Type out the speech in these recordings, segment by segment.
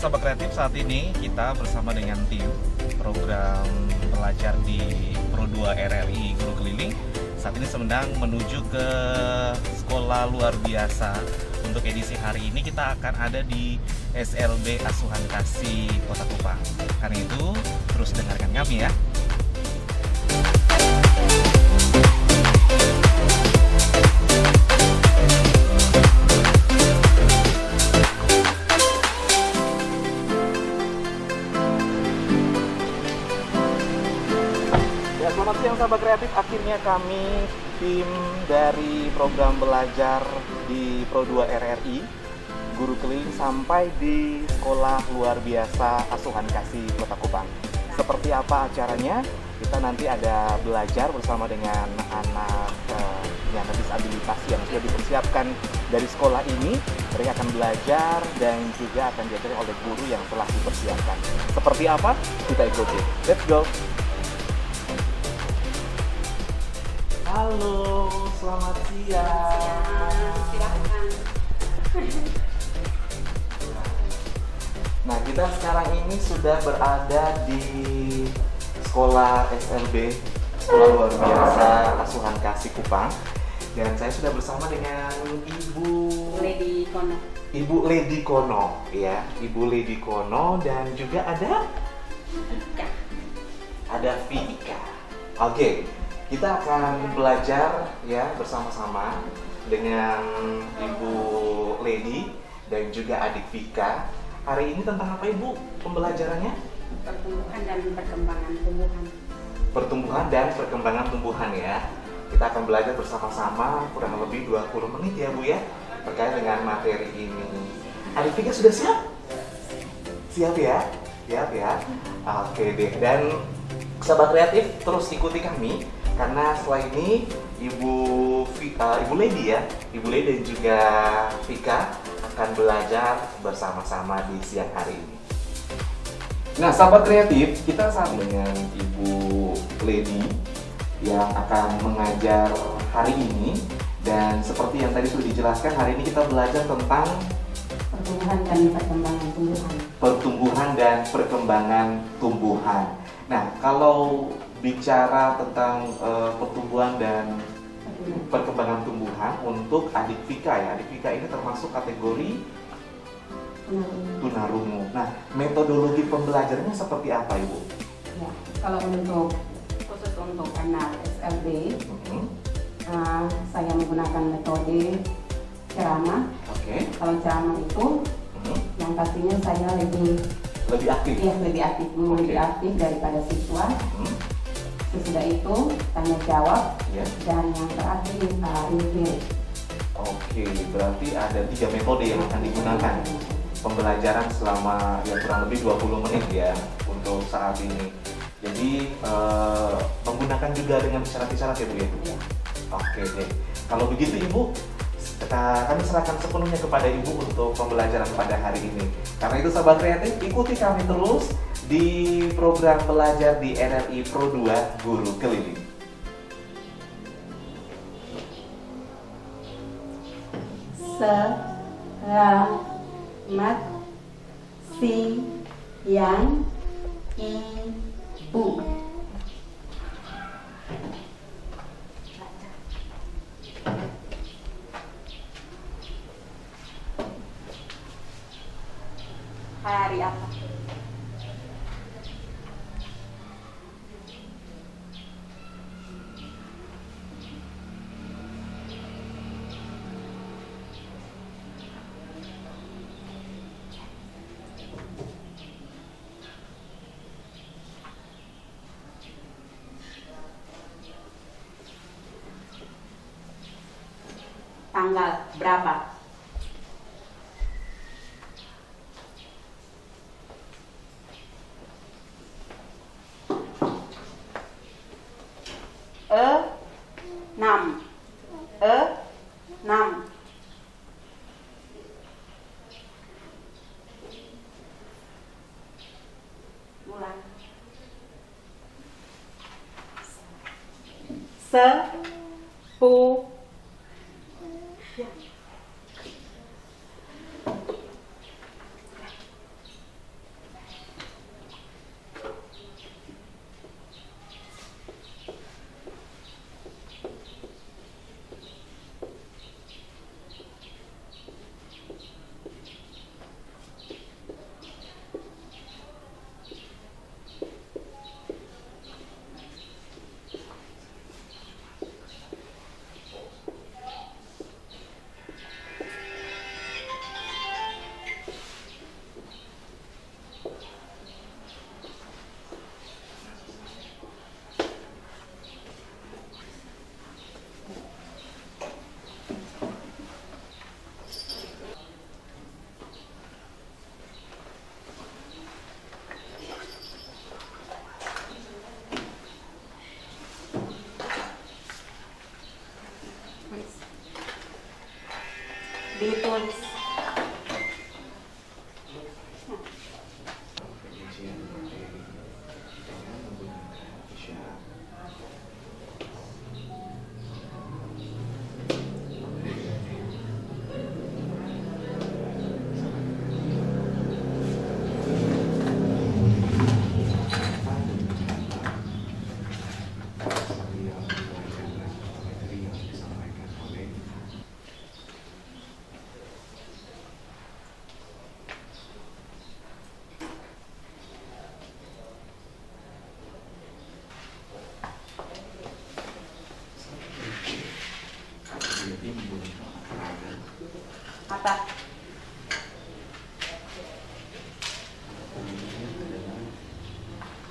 Sahabat Kreatif, saat ini kita bersama dengan tim program belajar di Pro 2 RRI Guru Keliling. Saat ini sedang menuju ke sekolah luar biasa. Untuk edisi hari ini kita akan ada di SLB Asuhan Kasih Kota Kupang. Karena itu terus dengarkan kami ya. Selamat siang sahabat kreatif, akhirnya kami tim dari program belajar di Pro 2 RRI Guru Keliling sampai di Sekolah Luar Biasa Asuhan Kasih Kota Kupang. Seperti apa acaranya? Kita nanti ada belajar bersama dengan anak penyandang disabilitas yang sudah dipersiapkan dari sekolah ini. Mereka akan belajar dan juga akan diajari oleh guru yang telah dipersiapkan. Seperti apa? Kita ikuti. Let's go! Halo, selamat siang. Silakan. Nah, kita sekarang ini sudah berada di sekolah SLB, Sekolah Luar Biasa Asuhan Kasih Kupang. Dan saya sudah bersama dengan Ibu Lady Kono. Ibu Lady Kono, ya, Ibu Lady Kono, dan juga ada Vika. Oke. Kita akan belajar ya bersama-sama dengan Ibu Lady dan juga adik Vika. Hari ini tentang apa Ibu pembelajarannya? Pertumbuhan dan perkembangan tumbuhan. Pertumbuhan dan perkembangan tumbuhan ya. Kita akan belajar bersama-sama kurang lebih 20 menit ya Bu ya, terkait dengan materi ini. Adik Vika sudah siap? Siap ya? Siap ya? Oke deh. Dan sahabat kreatif terus ikuti kami. Karena setelah ini Ibu Lady ya, Ibu Lady dan juga Vika akan belajar bersama-sama di siang hari ini. Nah, sahabat kreatif, kita sama dengan Ibu Lady yang akan mengajar hari ini. Dan seperti yang tadi sudah dijelaskan, hari ini kita belajar tentang Pertumbuhan dan perkembangan tumbuhan. Pertumbuhan dan perkembangan tumbuhan. Nah, kalau bicara tentang pertumbuhan dan perkembangan tumbuhan untuk adik Vika ya. Adik Vika ini termasuk kategori tunarungu. Nah, metodologi pembelajarannya seperti apa Ibu? Ya, kalau khusus untuk anak SLB, saya menggunakan metode ceramah. Oke. Kalau ceramah itu, yang pastinya saya lebih aktif. Iya, lebih aktif, lebih aktif daripada siswa. Sesudah itu tanya jawab, dan yang terakhir review. Oke, berarti ada 3 metode yang akan digunakan pembelajaran selama ya kurang lebih 20 menit ya untuk saat ini. Jadi menggunakan juga dengan syarat-syarat ya Bu ya? Ya. Oke deh. Kalau begitu Ibu, kami serahkan sepenuhnya kepada Ibu untuk pembelajaran pada hari ini. Karena itu sahabat kreatif, ikuti kami terus di program belajar di RRI Pro 2 Guru Keliling. Selamat siang Ibu. Hari apa? Tanggal berapa? Enam. Mulai. Sepuluh.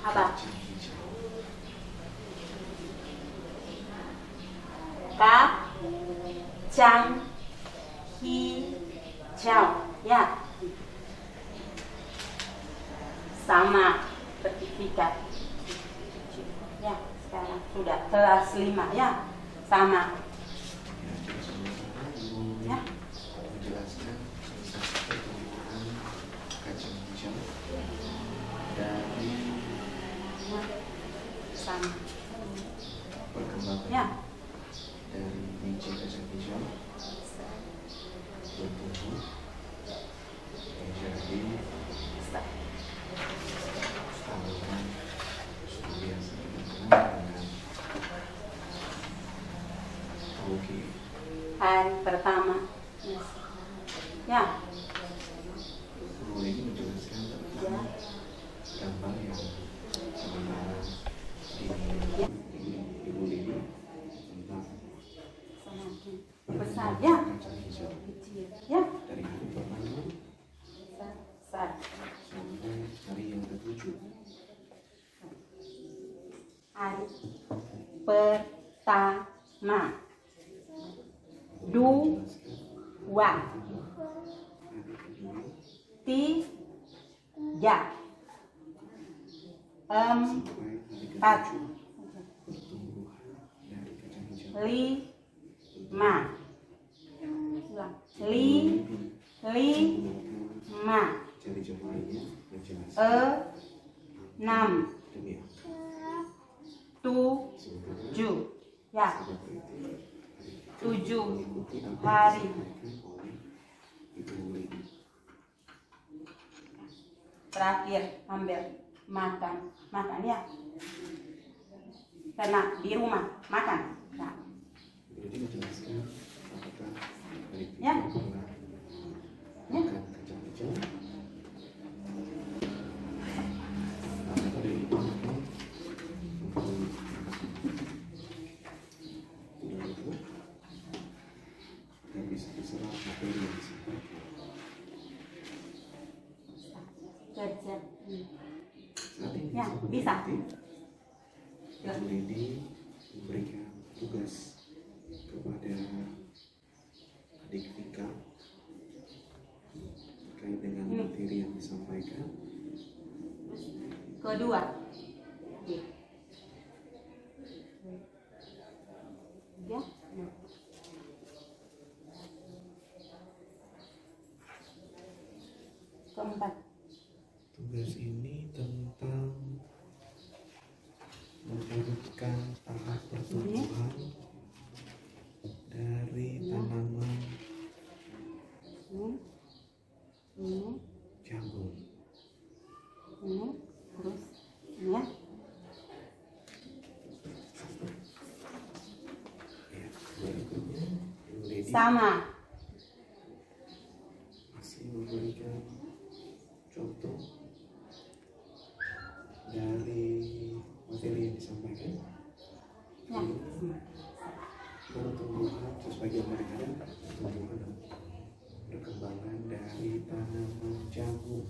Apa? kacang hijau, Kacang hijau. Ya. Sama sertifikat. Ya, sekarang sudah kelas 5 ya. Sama. ya, menjelaskan proses pertumbuhan kacang hijau dari Sama. perkembangan Ya. dari biji kacang hijau bertumbuh menjadi tanaman seperti biasa kita kenal dengan toge. Hari pertama. Ya. Guru ini menjelaskan tentang gambar yang sementara di Ibu Lili tentang Semakin besar ya. kacang hijau Kecil. Ya. dari hari pertama Besar. sampai hari yang ke-7. Hari pertama. Dua. Tiga. Empat. Pertumbuhan dari kacang hijau Lima. Lima. jari-jarinya menjelaskan Enam. demi Tujuh. Ya. seperti itu 7 mengikuti apa hari. yang disampaikan oleh Ibu Lili. Terakhir ambil makan ya. Karena di rumah makan. Nah, Jadi menjelaskan apakah dari Ya. pernah makan kacang hijau apakah dari dipakai untuk tidak lupa dan bisa diserap materi yang disampaikan. kerja. Saat ini Ya, sahabat bisa. Aktif, Ibu Lili memberikan tugas kepada adik Vika terkait dengan materi yang disampaikan. Kedua. Ya. Keempat. Tugas ini tentang menurutkan tahap pertumbuhan dari tanaman Ini. jagung. Ini. Terus. Ini ya. Ya, berikutnya Ibu Lady Sama. masih memberikan contoh dari materi yang disampaikan. Ya. Pertumbuhan sebagai mereka pertumbuhan dan perkembangan dari tanaman jagung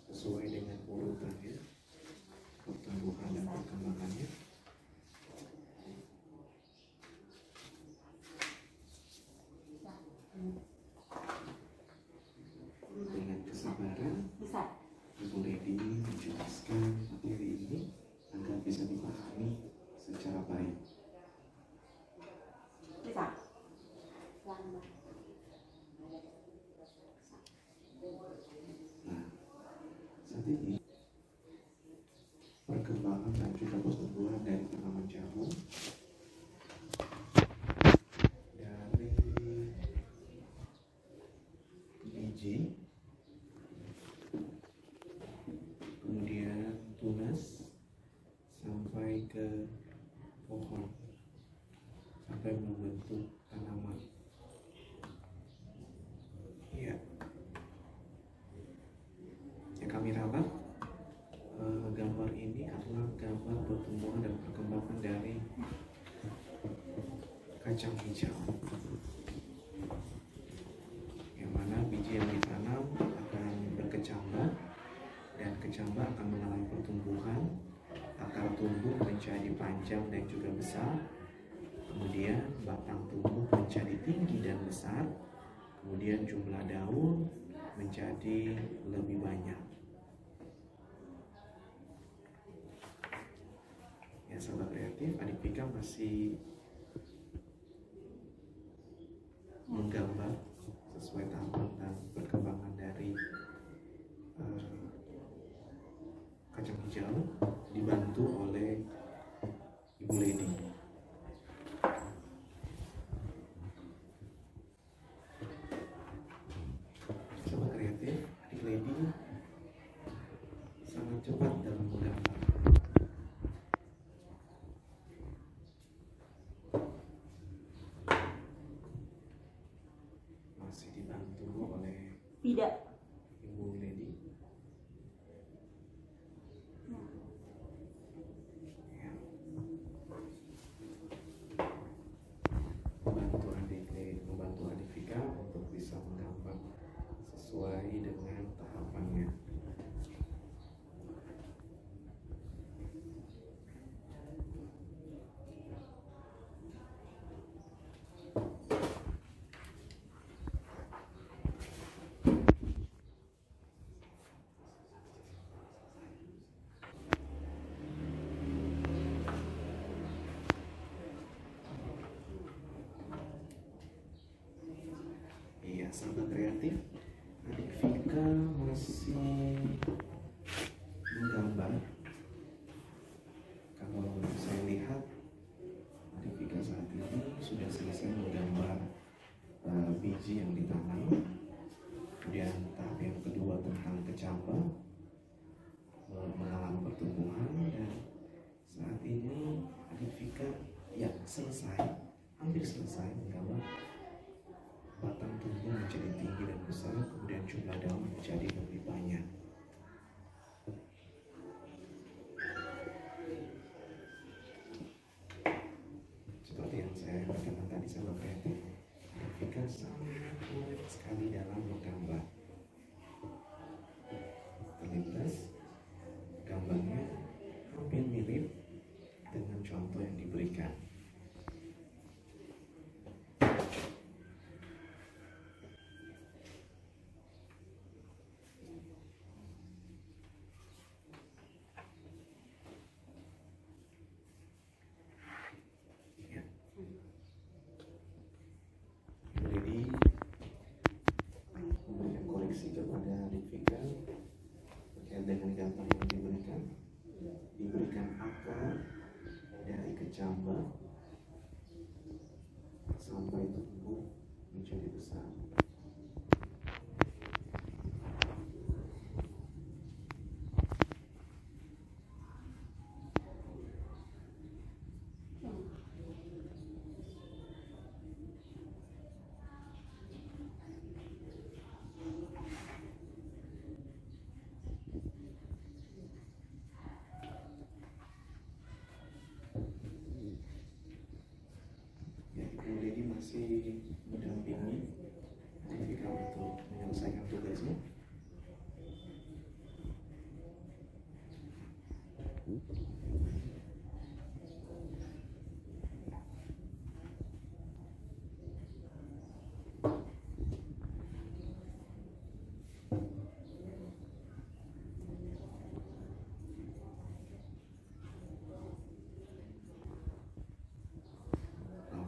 sesuai dengan urutannya pertumbuhan dan perkembangannya. Dengan kesabaran Bisa. Ibu Lady menjelaskan materi ini agar bisa dipahami secara baik. Bisa. Lambat. Nah, saat ini perkembangan dan juga pertumbuhan dari tanaman jagung dari biji, kemudian tunas sampai ke pohon sampai membentuk tanaman. Ya, yang kami rawat gambar ini adalah gambar pertumbuhan dan perkembangan dari kacang hijau, yang mana biji yang ditanam akan berkecamuk dan kecambah akan mengalami pertumbuhan, akar tumbuh menjadi panjang dan juga besar, kemudian batang tumbuh menjadi tinggi dan besar, kemudian jumlah daun menjadi lebih banyak. Ya, sahabat kreatif, adik Vika masih menggambar sesuai tahapan dan perkembangan dari kacang hijau, dibantu oleh Ibu Lady. Sahabat kreatif, adik Lady sangat cepat dalam menggambar. Masih dibantu oleh Tidak. Ibu Lady. Ya. Membantu adik Vika untuk bisa menggambar sesuai dengan tahapannya. Iya, sahabat kreatif, adik Vika masih menggambar. Kalau saya lihat, adik Vika saat ini sudah selesai menggambar biji yang ditanam. Kemudian tahap yang kedua tentang kecambah mengalami pertumbuhan, dan saat ini adik Vika ya hampir selesai menggambar batang tumbuh menjadi tinggi dan besar, kemudian jumlah daun menjadi lebih banyak. Seperti yang saya katakan tadi, sahabat kreatif, Vika sangat mudah sekali dalam menggambar. Terlintas gambarnya hampir mirip dengan contoh yang diberikan. Jadi memberikan koreksi kepada adik Vika terkait dengan gambar yang diberikan akar dari kecambah sampai tumbuh menjadi besar. Masih mendampingi adik Vika untuk menyelesaikan tugasnya.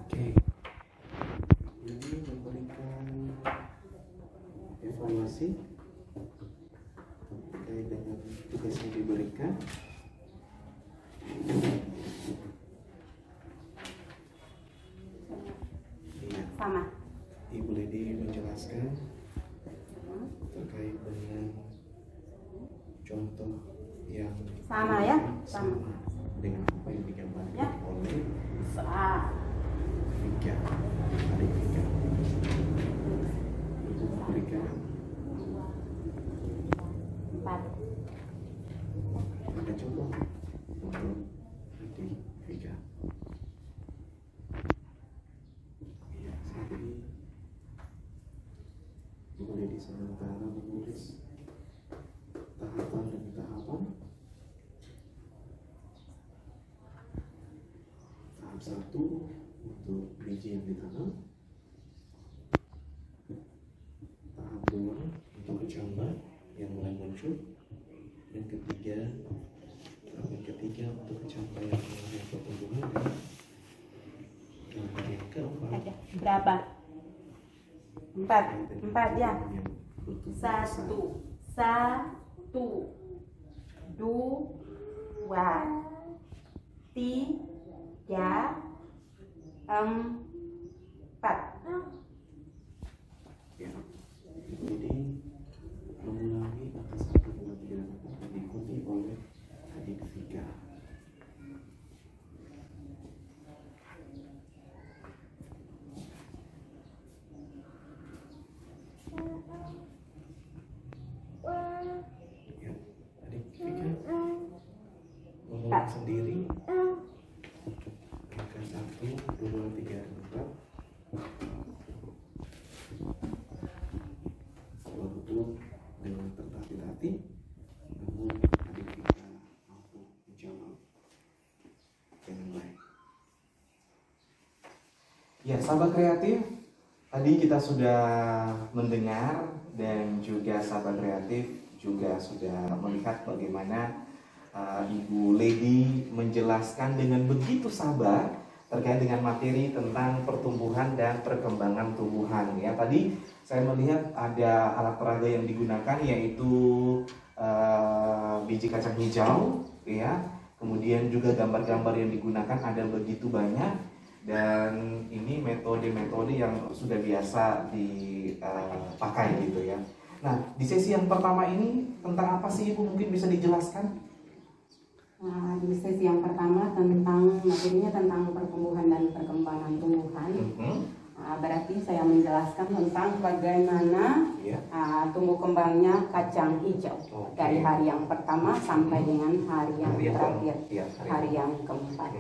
Oke. Jadi memberikan evaluasi terkait dengan tugas yang diberikan. Iya. Sama. Ibu Lady menjelaskan terkait dengan contoh yang Sama ya? sama dengan apa yang digambarkan Ya. oleh Vika. adik Vika. Ibu memberikan 4. ada contoh untuk adik Vika. Ya, saat ini Ibu Lady sementara menulis tahapan dan satu untuk biji yang ditanam, tahap dua untuk kecambah yang mulai muncul, yang ketiga untuk kecambah yang mulai pertumbuhan, dan yang keempat Ada berapa? Empat ya. Satu, dua, tiga, empat. Ya. Jadi mengulangi angka 1, 2, 3, dan 4 diikuti oleh adik Vika. Ya, adik Vika mengulang sendiri angka 1, 2, 3, dan 4. Walaupun dengan tertatih-tatih, namun adik kita mampu menjawab dengan baik. Ya, sahabat kreatif, tadi kita sudah mendengar dan juga sahabat kreatif juga sudah melihat bagaimana Ibu Lady menjelaskan dengan begitu sabar terkait dengan materi tentang pertumbuhan dan perkembangan tumbuhan. Ya, tadi saya melihat ada alat peraga yang digunakan yaitu biji kacang hijau, ya. Kemudian juga gambar-gambar yang digunakan ada begitu banyak, dan ini metode-metode yang sudah biasa dipakai gitu ya. Nah, di sesi yang pertama ini tentang apa sih Ibu, mungkin bisa dijelaskan? Nah, di sesi yang pertama materinya tentang pertumbuhan dan perkembangan tumbuhan. Berarti saya menjelaskan tentang bagaimana tumbuh kembangnya kacang hijau dari hari yang pertama sampai dengan hari yang terakhir, hari yang keempat.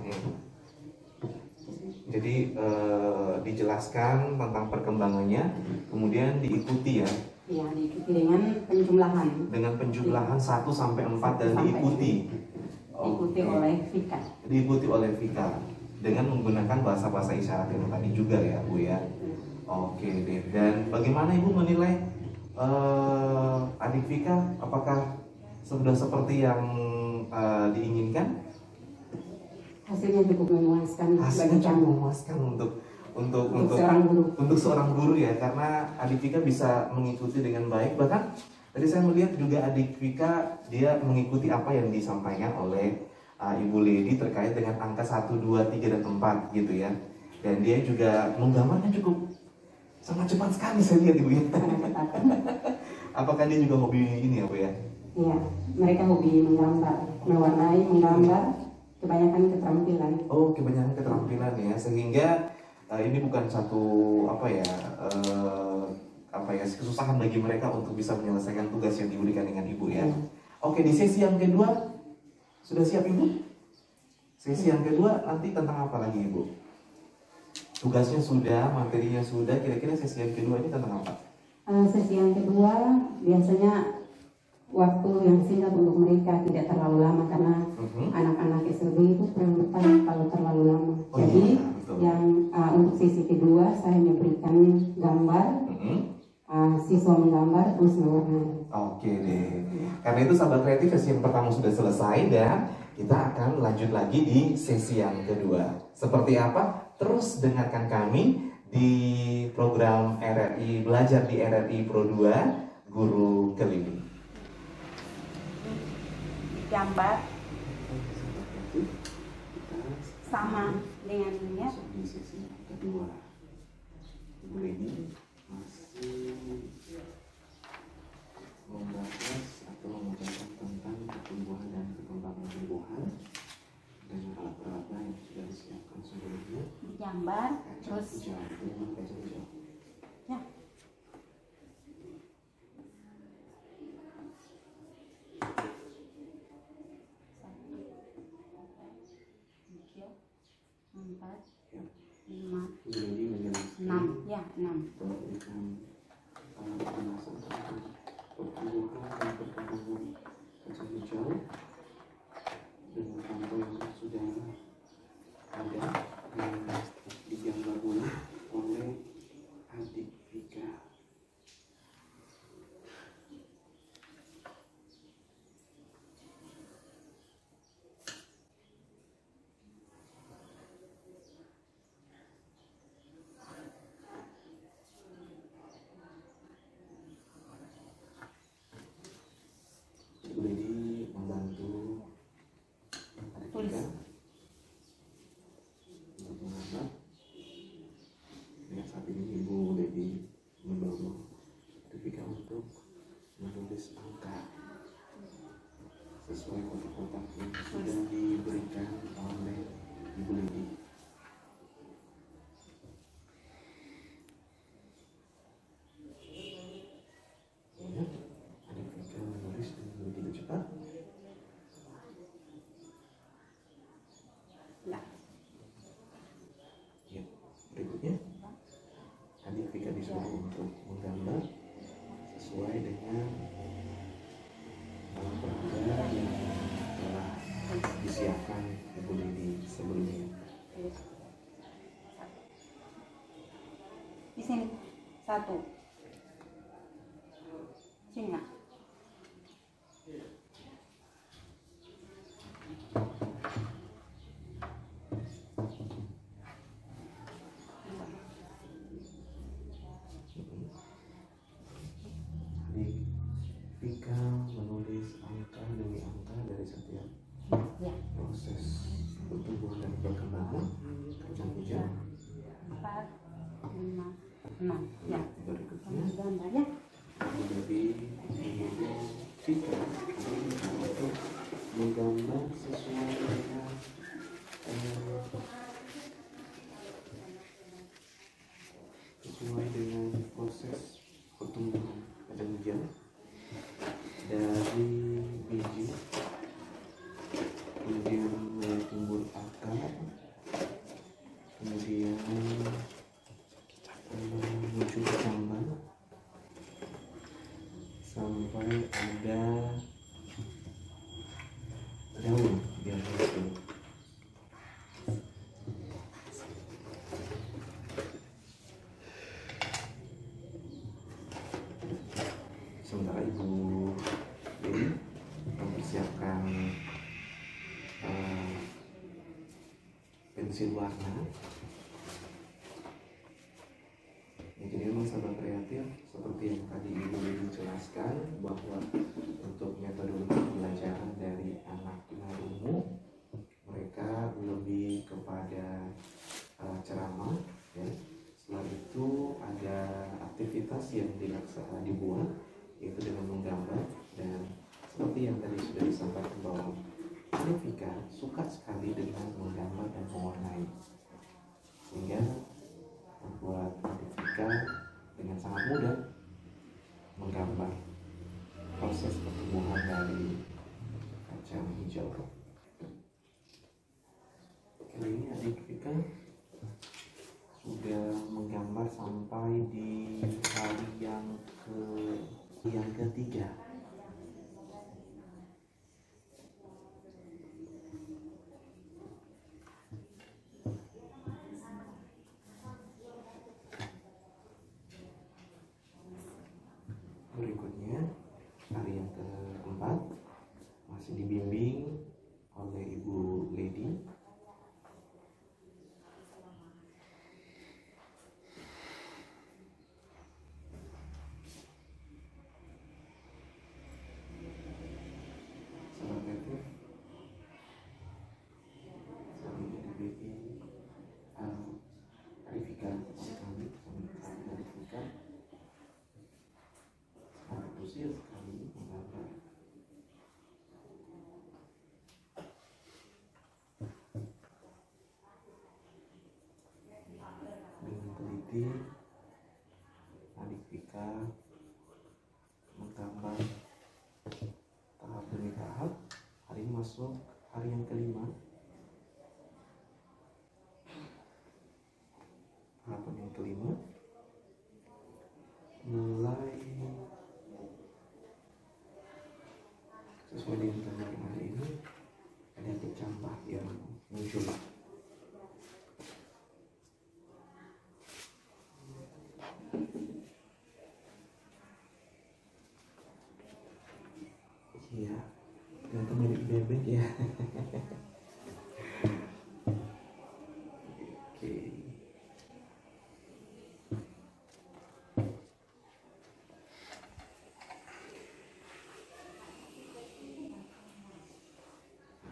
Jadi dijelaskan tentang perkembangannya, kemudian diikuti ya. Ya, diikuti dengan penjumlahan. Dengan penjumlahan 1 sampai 4 dan diikuti. Diikuti oleh Vika. Diikuti oleh Vika dengan menggunakan bahasa-bahasa isyarat yang tadi juga ya, Bu ya. Oke deh. Dan bagaimana Ibu menilai adik Vika, apakah sudah seperti yang diinginkan? Hasilnya cukup memuaskan. Hasilnya cukup memuaskan untuk seorang guru ya, karena adik Vika bisa mengikuti dengan baik. Bahkan tadi saya melihat juga adik Vika dia mengikuti apa yang disampaikan oleh Ibu Lady terkait dengan angka 1, 2, 3, dan 4 gitu ya. Dan dia juga menggambarnya cukup sangat cepat sekali saya lihat Ibu ya. Apakah dia juga hobi ini ya Bu ya? Iya, mereka hobi menggambar, mewarnai, menggambar, kebanyakan keterampilan. Oh, kebanyakan keterampilan ya, sehingga ini bukan satu kesusahan bagi mereka untuk bisa menyelesaikan tugas yang diberikan dengan Ibu ya. Oke, di sesi yang kedua sudah siap Ibu? Sesi yang kedua nanti tentang apa lagi Ibu? Tugasnya sudah, materinya sudah, kira-kira sesi yang kedua ini tentang apa? Sesi yang kedua biasanya waktu yang singkat untuk mereka, tidak terlalu lama karena anak-anak SLB itu kurang betah kalau terlalu lama. Jadi untuk sesi kedua saya memberikan gambar, siswa menggambar terus mewarnai. Oke deh. Karena itu sahabat kreatif, sesi yang pertama sudah selesai dan kita akan lanjut lagi di sesi yang kedua. Seperti apa? Terus dengarkan kami di program RRI Belajar di RRI Pro 2 Guru Keliling. Gambar sama dengan ini ya. Di sesi yang kedua, Ibu Lady masih membahas atau mengajarkan tentang pertumbuhan dan perkembangan tumbuhan dengan alat peraga yang sudah disiapkan sebelumnya. Gambar terus ya. Empat, lima, Jadi menjelaskan 6 ya 6. memberikan penjelasan tentang pertumbuhan dan perkembangan kacang hijau dengan contoh yang sudah ada di menulis angka sesuai kotak-kotak yang sudah diberikan oleh Ibu Lady. Ya, adik Vika menulis dengan begitu cepat. Ya, berikutnya adik Vika disuruh untuk menggambar sesuai dengan perangkat yang telah disiapkan Ibu Lady sebelumnya. Di sini 1. Sini nak. Adik Vika menulis angka demi angka dari setiap Ya. proses pertumbuhan dan perkembangan kacang hijau. 4, 5, 6. Ya. Berikutnya Gambar ya. menjadi Ibu Vika untuk menggambar sesuai dengan proses pertumbuhan kacang hijau dari biji, kemudian mulai timbul akar, kemudian muncul cabang sampai ada daun yang muncul. Sementara Ibu Lady mempersiapkan pensil warna. Ya, jadi memang sahabat kreatif seperti yang tadi Ibu Lady jelaskan bahwa untuk metodologi pembelajaran dari anak tunarungu mereka lebih kepada ceramah ya. Setelah itu ada aktivitas yang dibuat yaitu dengan menggambar, dan seperti yang tadi sudah disampaikan bahwa adik Vika suka sekali dengan menggambar dan mewarnai, sehingga membuat adik Vika dengan sangat mudah menggambar proses pertumbuhan dari kacang hijau. Kali ini adik Vika sudah menggambar sampai di hari yang ketiga. Berikutnya hari yang keempat masih dibimbing oleh Ibu Lady. Adik Vika menggambar tahap demi tahap. Hari ini masuk hari yang kelima. Tahapan yang kelima mulai sesuai dengan tema hari ini ada kecambah yang muncul. Iya, ternyata mirip bebek ya. Oke.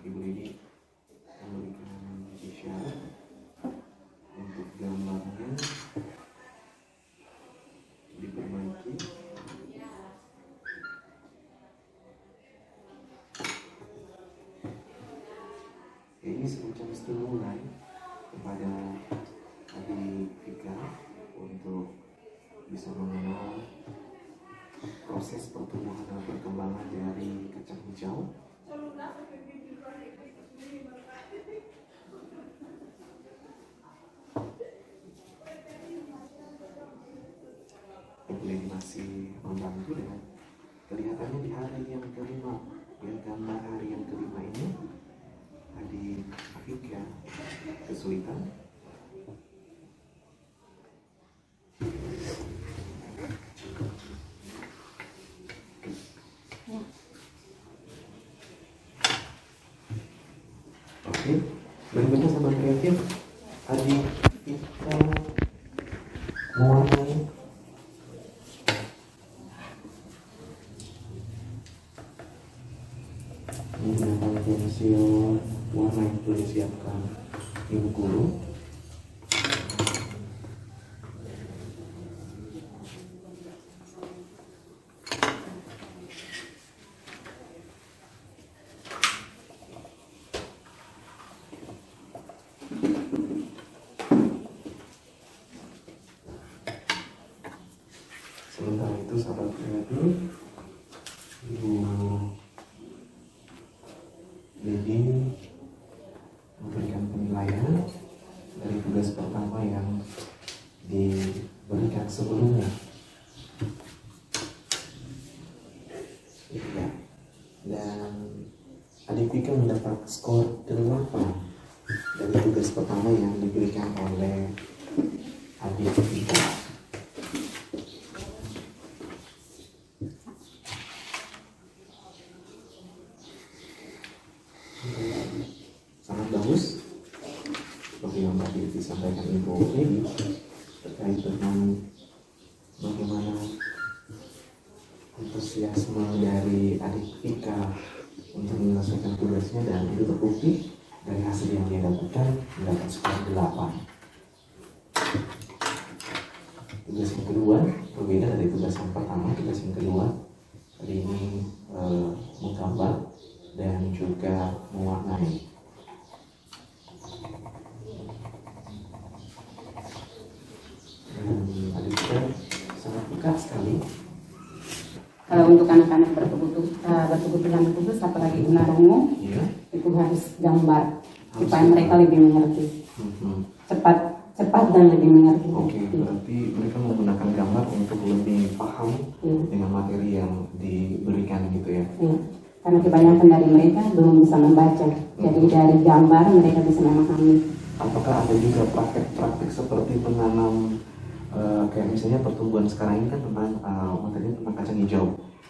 Ibu ini memberikan isyarat untuk gambarnya diperbaiki. semacam stimulan kepada adik Vika untuk bisa mengenal proses pertumbuhan dan perkembangan dari kacang hijau. Boleh masih membantu dengan kelihatannya di hari yang kelima, ya, gambar hari yang kelima ini adik Vika kesulitan. Oke, berikutnya sahabat kreatif, adik Vika mewarnai menggunakan pensil warna yang sudah disiapkan ibu guru. Sementara itu sahabat kreatif, Ibu Lady memberikan penilaian dari tugas pertama yang diberikan sebelumnya. Ya. Dan adik Vika mendapat skor 8 dari tugas pertama yang diberikan oleh adik Vika. Sangat bagus seperti yang tadi disampaikan Ibu Lady terkait dengan bagaimana antusiasme dari adik Vika untuk menyelesaikan tugasnya, dan itu terbukti dari hasil yang dia dapatkan, mendapat skor 8. Tugas yang kedua berbeda dari tugas yang pertama. Tugas yang kedua hari ini menggambar dan juga mewarnai. Dan adik kita sangat dekat sekali. Kalau untuk anak-anak berkebutuhan khusus, apalagi tunarungu, Ya. itu harus gambar supaya mereka lebih mengerti, cepat dan lebih mengerti. Oke, berarti mereka menggunakan gambar untuk lebih paham dengan materi yang diberikan gitu ya. Ya. Karena kebanyakan dari mereka belum bisa membaca, jadi dari gambar mereka bisa memahami. Apakah ada juga praktek-praktek seperti menanam kayak misalnya pertumbuhan sekarang ini kan tentang materinya tentang kacang hijau.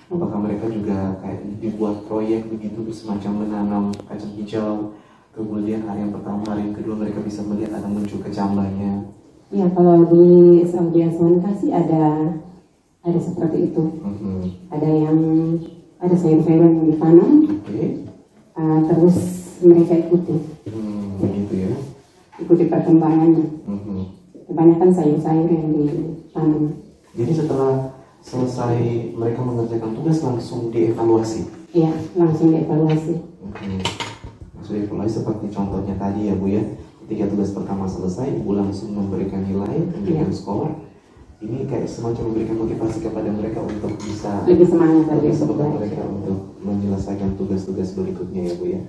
Apakah mereka juga kayak dibuat proyek begitu semacam menanam kacang hijau, kemudian hari yang pertama, hari yang kedua mereka bisa melihat ada muncul kecambahnya? Ya, kalau di Saudi Arabia sih ada seperti itu. Ada sayur-sayuran yang ditanam, terus mereka ikuti. Begitu ya. Ikuti perkembangannya. Kebanyakan sayur-sayur yang ditanam. Jadi setelah selesai mereka mengerjakan tugas langsung dievaluasi? Iya, langsung dievaluasi. Langsung dievaluasi seperti contohnya tadi ya Bu ya. Ketika tugas pertama selesai, Ibu langsung memberikan nilai, memberikan skor. Ini kayak semacam memberikan motivasi kepada mereka untuk bisa lebih semangat mereka untuk menyelesaikan tugas-tugas berikutnya ya Bu ya.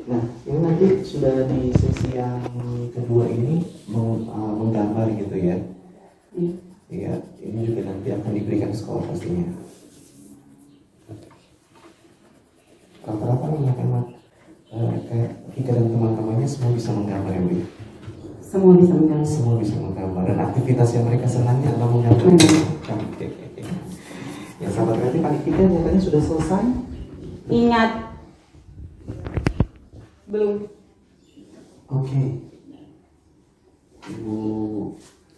Nah, ini nanti sudah di sesi yang kedua ini menggambar gitu ya. Iya, ini juga nanti akan diberikan skor pastinya. Rata-rata anak-anak kayak Vika dan teman-temannya semua bisa menggambar ya Bu ya? Semua bisa menggambar. Semua bisa menggambar, dan aktivitas yang mereka senangnya adalah menggambar. Ya sahabat kreatif, adik Vika nyatanya sudah selesai. Ingat, belum. Oke. Ibu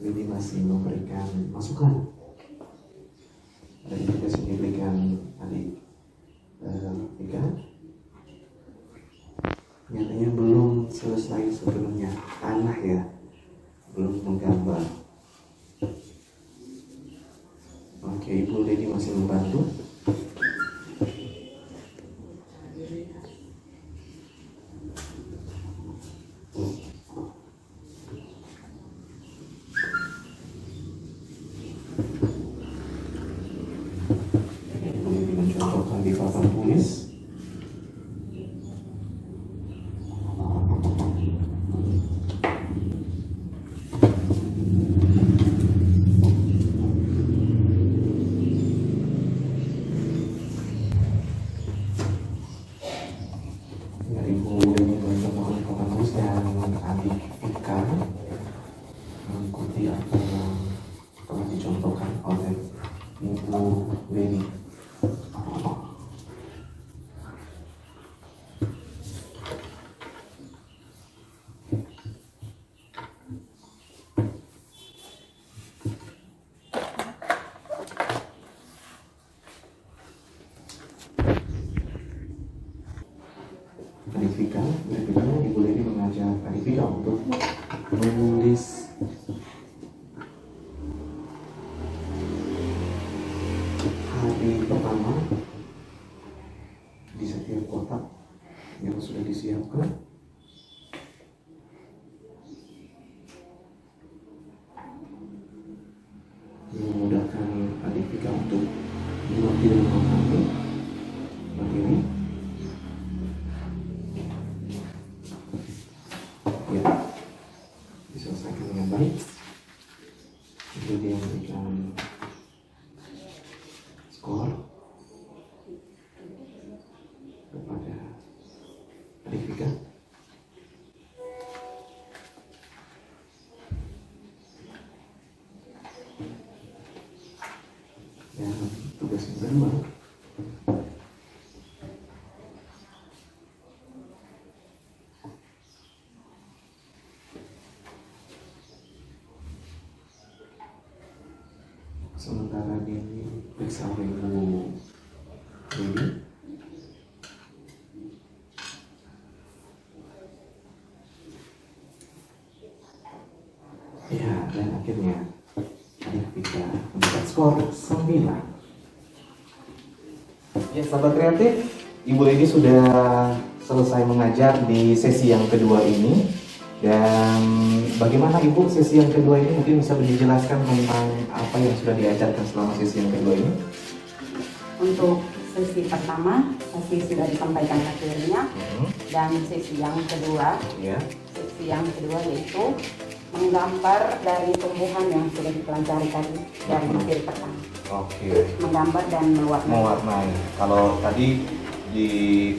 Lidi masih memberikan masukan dari tugas yang diberikan adik Vika. Nyatanya belum selesai sebelumnya, tanah ya, belum menggambar. Oke, Ibu Lidi masih membantu. menulis. Mengikuti apa yang telah dicontohkan oleh Ibu Leni. Adivika, berikutnya Ibu Leni mengajak Adivika untuk menulis hari pertama di setiap kotak yang sudah disiapkan. Memudahkan Adivika untuk mengerti dan memahami materi. Ya, diselesaikan dengan baik. Itu dia memberikan skor kepada Adivika. Dan tugas yang kedua, sementara diperiksa oleh Ibu Leni, ya, dan akhirnya Adivika mendapat skor 9. Ya, sahabat kreatif, Ibu Leni sudah selesai mengajar di sesi yang kedua ini. Dan bagaimana Ibu sesi yang kedua ini, mungkin bisa dijelaskan tentang apa yang sudah diajarkan selama sesi yang kedua ini? Untuk sesi pertama pasti sudah disampaikan materinya, dan sesi yang kedua, sesi yang kedua yaitu menggambar dari tumbuhan yang sudah dipelajari tadi dari materi pertama. Oke. Menggambar dan mewarnai. Kalau tadi di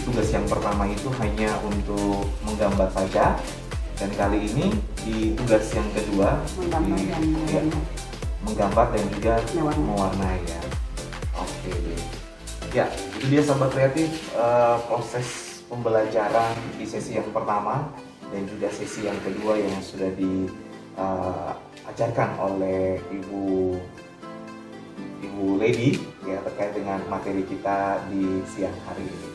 tugas yang pertama itu hanya untuk menggambar saja, dan kali ini di tugas yang kedua menggambar dan juga mewarnai ya. Oke. Ya, itu dia sahabat kreatif, proses pembelajaran di sesi yang pertama dan juga sesi yang kedua yang sudah diajarkan oleh Ibu Lady ya, terkait dengan materi kita di siang hari ini.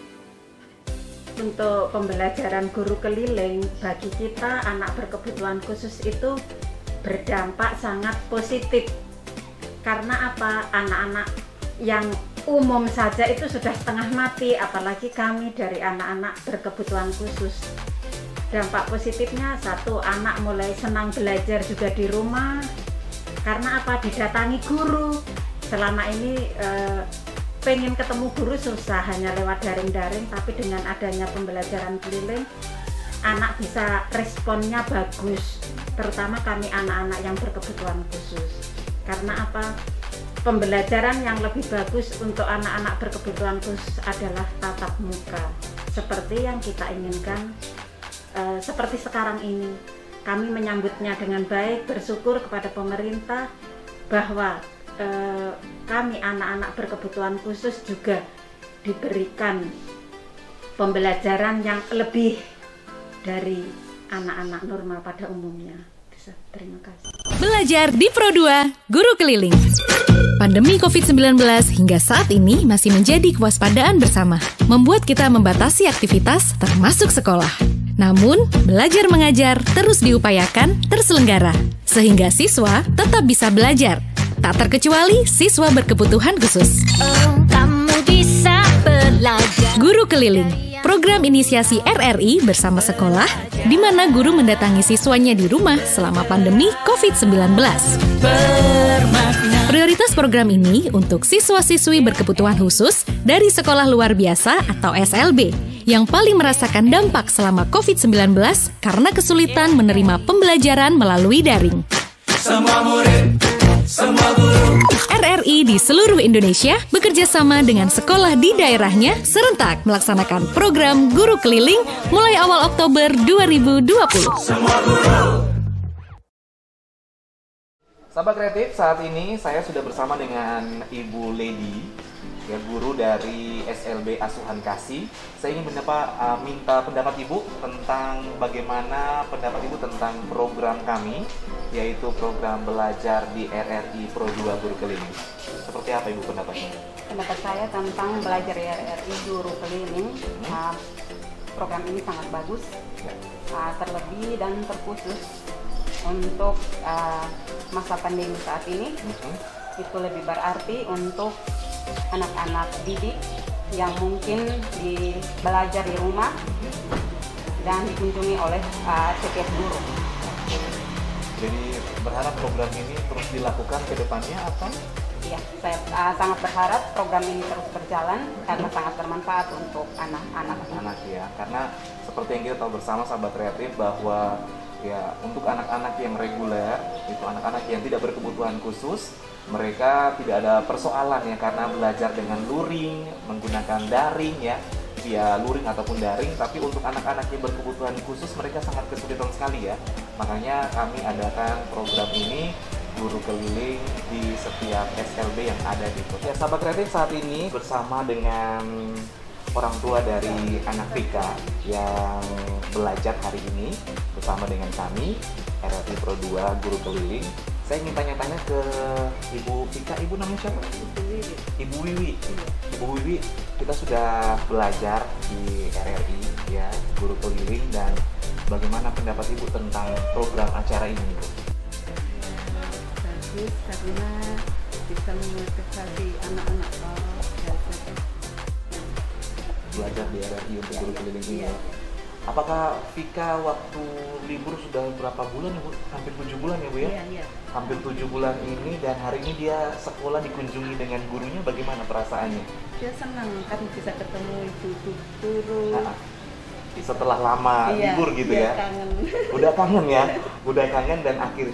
Untuk pembelajaran guru keliling bagi kita anak berkebutuhan khusus itu berdampak sangat positif. Karena apa? Anak-anak yang umum saja itu sudah setengah mati, apalagi kami dari anak-anak berkebutuhan khusus. Dampak positifnya, satu, anak mulai senang belajar juga di rumah. Karena apa? Didatangi guru. Selama ini pengen ketemu guru susah, hanya lewat daring-daring, tapi dengan adanya pembelajaran keliling, anak bisa responnya bagus, terutama kami anak-anak yang berkebutuhan khusus. Karena apa? Pembelajaran yang lebih bagus untuk anak-anak berkebutuhan khusus adalah tatap muka, seperti yang kita inginkan. Seperti sekarang ini, kami menyambutnya dengan baik, bersyukur kepada pemerintah bahwa kami anak-anak berkebutuhan khusus juga diberikan pembelajaran yang lebih dari anak-anak normal pada umumnya. Terima kasih. Belajar di Pro2 Guru Keliling. Pandemi COVID-19 hingga saat ini masih menjadi kewaspadaan bersama, membuat kita membatasi aktivitas termasuk sekolah. Namun, belajar mengajar terus diupayakan terselenggara, sehingga siswa tetap bisa belajar. Tak terkecuali siswa berkebutuhan khusus. Oh, kamu bisa belajar. Guru Keliling. program inisiasi RRI bersama sekolah, di mana guru mendatangi siswanya di rumah selama pandemi COVID-19. Prioritas program ini untuk siswa-siswi berkebutuhan khusus dari sekolah luar biasa atau SLB yang paling merasakan dampak selama COVID-19 karena kesulitan menerima pembelajaran melalui daring. Semua murid, semua guru. RRI di seluruh Indonesia bekerja sama dengan sekolah di daerahnya serentak melaksanakan program Guru Keliling mulai awal Oktober 2020. Semua guru. Sahabat kreatif, saat ini saya sudah bersama dengan Ibu Lady, ya, guru dari SLB Asuhan Kasih. Saya ingin minta pendapat Ibu tentang bagaimana pendapat Ibu tentang program kami, yaitu program belajar di RRI Pro 2 Guru Keliling. Seperti apa Ibu pendapatnya? Pendapat saya tentang belajar di RRI Guru Keliling, program ini sangat bagus, terlebih dan terkhusus untuk masa pandemi saat ini. Itu lebih berarti untuk anak-anak didik yang mungkin belajar di rumah dan dikunjungi oleh setiap guru. Jadi berharap program ini terus dilakukan ke depannya apa? Iya, saya sangat berharap program ini terus berjalan karena sangat bermanfaat untuk anak-anak. Ya, karena seperti yang kita tahu bersama sahabat kreatif bahwa ya untuk anak-anak yang reguler, itu anak-anak yang tidak berkebutuhan khusus, mereka tidak ada persoalan ya karena belajar dengan luring, menggunakan daring ya, via luring ataupun daring. Tapi untuk anak-anak yang berkebutuhan khusus mereka sangat kesulitan sekali ya. Makanya kami adakan program ini Guru Keliling di setiap SLB yang ada di kota. Ya, sahabat kreatif, saat ini bersama dengan orang tua dari anak Vika yang belajar hari ini bersama dengan kami RRI Pro 2 Guru Keliling. Saya ingin tanya-tanya ke Ibu Vika. Ibu namanya siapa? Ibu Wiwi. Ibu Wiwi, kita sudah belajar di RRI ya Guru Keliling, dan bagaimana pendapat Ibu tentang program acara ini? Bagus karena bisa memotivasi anak-anak belajar di RRI untuk Guru Keliling ini. Apakah Vika waktu libur sudah berapa bulan ya Bu? Hampir 7 bulan ya Bu ya? Iya. Hampir 7 bulan ini, dan hari ini dia sekolah dikunjungi dengan gurunya. Bagaimana perasaannya? Dia senang kan bisa ketemu ibu guru. Setelah lama libur gitu ya? Kangen. Udah kangen ya? Udah kangen, dan akhir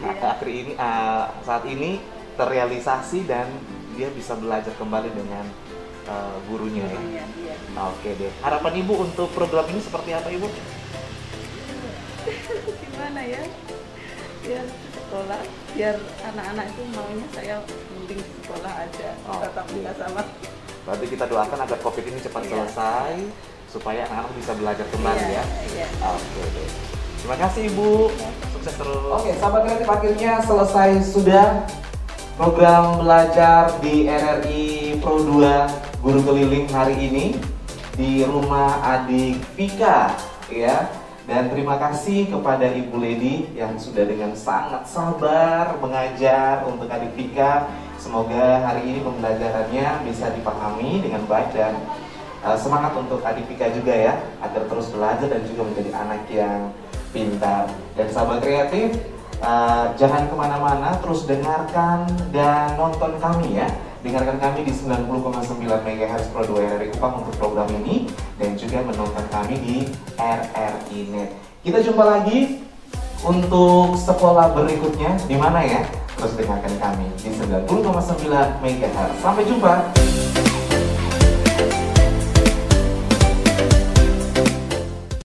ini saat ini terrealisasi dan dia bisa belajar kembali dengan gurunya ya? Iya. Oke deh. Harapan Ibu untuk program ini seperti apa Ibu? Gimana ya? Biar sekolah, biar anak-anak itu maunya saya mending sekolah aja, tetap bisa sama. Berarti kita doakan agar COVID ini cepat selesai supaya anak-anak bisa belajar kembali ya. Oke deh. Terima kasih Ibu. Sukses terus. Oke, sahabat kreatif, akhirnya selesai sudah program belajar di RRI Pro 2 Guru Keliling hari ini di rumah adik Vika ya. Dan terima kasih kepada Ibu Lady yang sudah dengan sangat sabar mengajar untuk adik Vika. Semoga hari ini pembelajarannya bisa dipahami dengan baik, dan semangat untuk adik Vika juga ya, agar terus belajar dan juga menjadi anak yang pintar. Dan sahabat kreatif, jangan kemana-mana, terus dengarkan dan nonton kami ya. Dengarkan kami di 90,9 MHz Pro 2 RRI Kupang untuk program ini, dan juga menonton kami di RRI Net. Kita jumpa lagi untuk sekolah berikutnya di mana ya? Terus dengarkan kami di 90,9 MHz. Sampai jumpa.